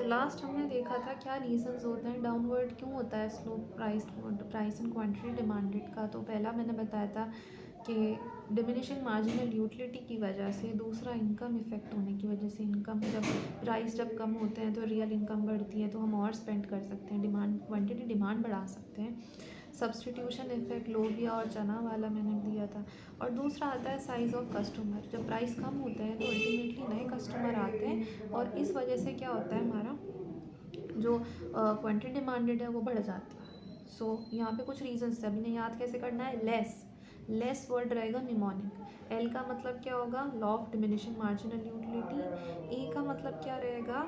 तो लास्ट हमने देखा था क्या रीज़न्स होते हैं, डाउनवर्ड क्यों होता है slow price in quantity demanded का। तो पहला मैंने बताया था कि डिमिनिशिंग मार्जिनल यूटिलिटी की वजह से, दूसरा इनकम इफ़ेक्ट होने की वजह से। इनकम जब कम होते हैं तो रियल इनकम बढ़ती है, तो हम और स्पेंड कर सकते हैं, डिमांड बढ़ा सकते हैं। सब्सटीट्यूशन इफेक्ट लोबिया और चना वाला मैंने दिया था। और दूसरा आता है साइज़ ऑफ कस्टमर। जब प्राइस कम होता है तो अल्टीमेटली नए कस्टमर आते हैं और इस वजह से क्या होता है, हमारा जो क्वांटिटी डिमांडेड है वो बढ़ जाती है। सो यहाँ पे कुछ रीजंस थे, अभी ने याद कैसे करना है। लेस वर्ड रहेगा निमोनिक। एल का मतलब क्या होगा, law of diminishing marginal utility. E का मतलब क्या रहेगा,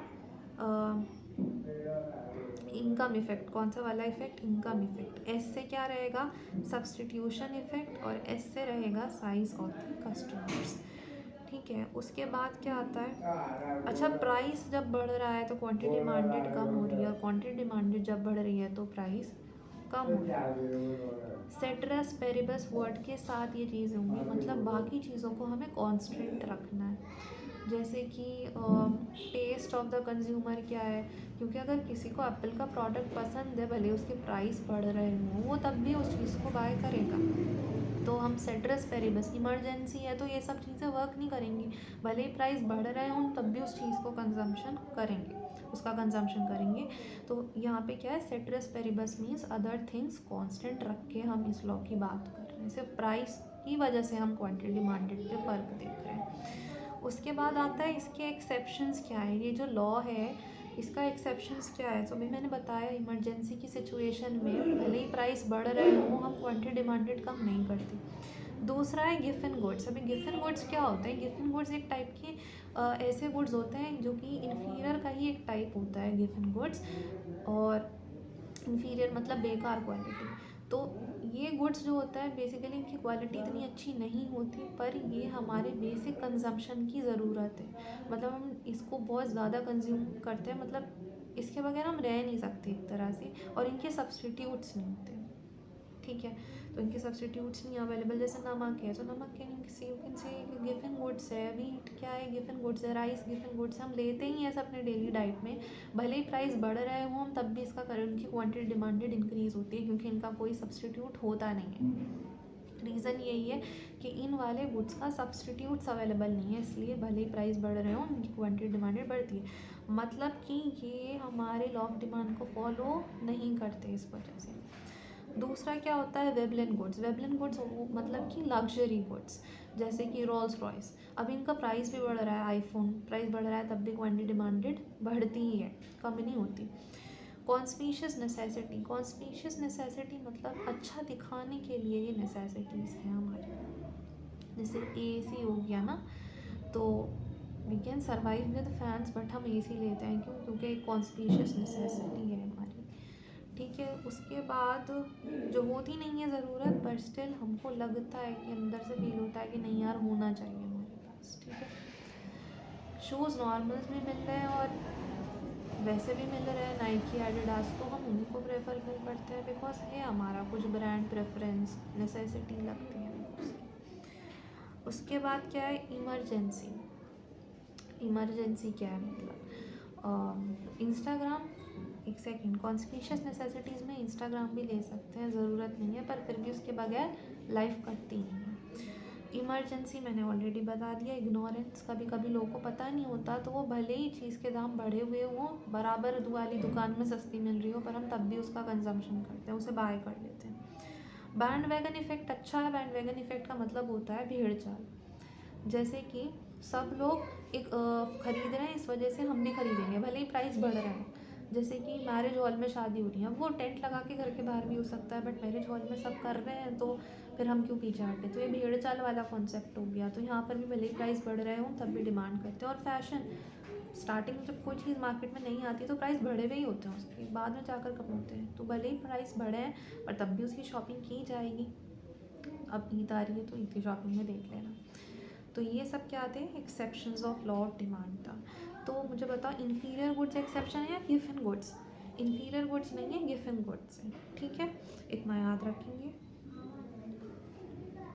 इनकम इफेक्ट। कौन सा वाला इफेक्ट, इनकम इफेक्ट। एस से क्या रहेगा, सब्सटीट्यूशन इफेक्ट। और एस से रहेगा साइज ऑफ द कस्टमर्स। ठीक है, उसके बाद क्या आता है, अच्छा प्राइस जब बढ़ रहा है तो क्वांटिटी डिमांडेड कम हो रही है, और क्वांटिटी डिमांडेड जब बढ़ रही है तो प्राइस कम हो रही है। सेटरस पेरिबस वर्ड के साथ ये चीज़ होंगी, मतलब बाकी चीज़ों को हमें कांस्टेंट रखना है। जैसे कि टेस्ट ऑफ द कंज्यूमर क्या है, क्योंकि अगर किसी को एप्पल का प्रोडक्ट पसंद है, भले उसके प्राइस बढ़ रहे हों, वो तब भी उस चीज़ को बाय करेगा। तो हम सेटरस पेरिबस, इमरजेंसी है तो ये सब चीज़ें वर्क नहीं करेंगी, भले ही प्राइस बढ़ रहे हों तब भी उस चीज़ को उसका कंजम्पशन करेंगे। तो यहाँ पे क्या है, ceteris paribus means other things constant रख के हम इस लॉ की बात कर रहे हैं। सिर्फ प्राइस की वजह से हम क्वांटिटी डिमांडेड पे फ़र्क देख रहे हैं। उसके बाद आता है इसके एक्सेप्शंस क्या है। ये जो लॉ है इसका एक्सेप्शंस क्या है, तो अभी मैंने बताया इमरजेंसी की सिचुएशन में भले ही प्राइस बढ़ रहे हों, हम क्वांटिटी डिमांडेड कम नहीं करती। दूसरा है गिफन गुड्स। अभी गिफन गुड्स क्या होते हैं, गिफन गुड्स एक टाइप के ऐसे गुड्स होते हैं जो कि इन्फीरियर का ही एक टाइप होता है गिफन गुड्स। और इन्फीरियर मतलब बेकार क्वालिटी। तो ये गुड्स जो होता है बेसिकली इनकी क्वालिटी इतनी अच्छी नहीं होती, पर ये हमारे बेसिक कंजम्पशन की ज़रूरत है। मतलब हम इसको बहुत ज़्यादा कंज्यूम करते हैं, मतलब इसके बगैर हम रह नहीं सकते एक तरह से। और इनके सब्सटीट्यूट्स नहीं होते, ठीक है। तो इनके सब्सटीट्यूट्स नहीं अवेलेबल। जैसे नमक है, तो नमक you can say Giffen goods है। वीट क्या है, गिफन गुड्स है। राइस गिफन गुड्स, हम लेते ही हैं सब अपने डेली डाइट में, भले ही प्राइस बढ़ रहे हों हम तब भी इसका इनकी क्वांटिटी डिमांडेड इंक्रीज़ होती है, क्योंकि इनका कोई सब्सटीट्यूट होता नहीं है। रीज़न यही है कि इन वाले गुड्स का सब्सटीट्यूट्स अवेलेबल नहीं है, इसलिए भले ही प्राइस बढ़ रहे हों इनकी क्वांटिटी डिमांडेड बढ़ती है। मतलब कि ये हमारे लॉ ऑफ डिमांड को फॉलो नहीं करते इस वजह से। दूसरा क्या होता है, वेबलिन गुड्स। वेबलिन गुड्स मतलब कि लग्जरी गुड्स, जैसे कि रोल्स रॉयस। अब इनका प्राइस भी बढ़ रहा है, आईफोन प्राइस बढ़ रहा है तब भी क्वांटिटी डिमांडेड बढ़ती ही है, कम नहीं होती। Conspicuous necessity. कॉन्स्पीशियस नेसेसिटी मतलब अच्छा दिखाने के लिए ये नेसेसिटीज़ हैं हमारी। जैसे एसी हो गया ना, तो we can survive with fans, but हम एसी लेते हैं क्यों, क्योंकि एक कॉन्स्पीशियस नेसेसिटी है हमारी। ठीक है, उसके बाद जो होती नहीं है ज़रूरत, पर स्टिल हमको लगता है कि अंदर से फील होता है कि नहीं यार होना चाहिए हमारे पास। ठीक है, शूज़ नॉर्मल्स भी मिल रहे हैं और वैसे भी मिल रहे हैं, नाइकी एडिडास, तो हम उन्हीं को प्रेफर क्यों करते हैं, बिकॉज है हमारा कुछ ब्रांड प्रेफरेंस, नेसेसिटी लगती है हमको उसकी। उसके बाद क्या है, इमरजेंसी। इमरजेंसी क्या है, मतलब इंस्टाग्राम, एक सेकेंड, कॉन्स्पिशियस नेसेसिटीज़ में इंस्टाग्राम भी ले सकते हैं, ज़रूरत नहीं है, पर फिर भी उसके बगैर लाइफ कटती नहीं है। इमरजेंसी मैंने ऑलरेडी बता दिया। इग्नोरेंस, कभी कभी लोगों को पता नहीं होता तो वो भले ही चीज़ के दाम बढ़े हुए हों, बराबर वाली दुकान में सस्ती मिल रही हो, पर हम तब भी उसका कंजम्पशन करते हैं, उसे बाय कर लेते हैं। बैंड वैगन इफेक्ट अच्छा है। बैंड वैगन इफेक्ट का मतलब होता है भीड़ चाल। जैसे कि सब लोग एक ख़रीद रहे हैं, इस वजह से हम भी खरीदेंगे भले ही प्राइस बढ़ रहा है। जैसे कि मैरिज हॉल में शादी हो रही है, वो टेंट लगा के घर के बाहर भी हो सकता है, बट मैरिज हॉल में सब कर रहे हैं तो फिर हम क्यों पीछे हटें। तो ये भीड़ चाल वाला कॉन्सेप्ट हो गया। तो यहाँ पर भी भले ही प्राइस बढ़ रहे हों तब भी डिमांड करते हैं। और फैशन, स्टार्टिंग में जब कोई चीज़ मार्केट में नहीं आती तो प्राइस बढ़े हुए ही होते हैं, उसके बाद में जाकर कम होते हैं। तो भले ही प्राइस बढ़े हैं पर तब भी उसकी शॉपिंग की जाएगी। अब ईद आ रही है तो ईद की शॉपिंग में देख लेना। तो ये सब क्या थे, exceptions of law of demand था। तो मुझे बताओ, इन्फीरियर गुड्स एक्सेप्शन है या गिवन गुड्स। इन्फीरियर गुड्स नहीं है, गिवन गुड्स है। ठीक है, इतना याद रखेंगे।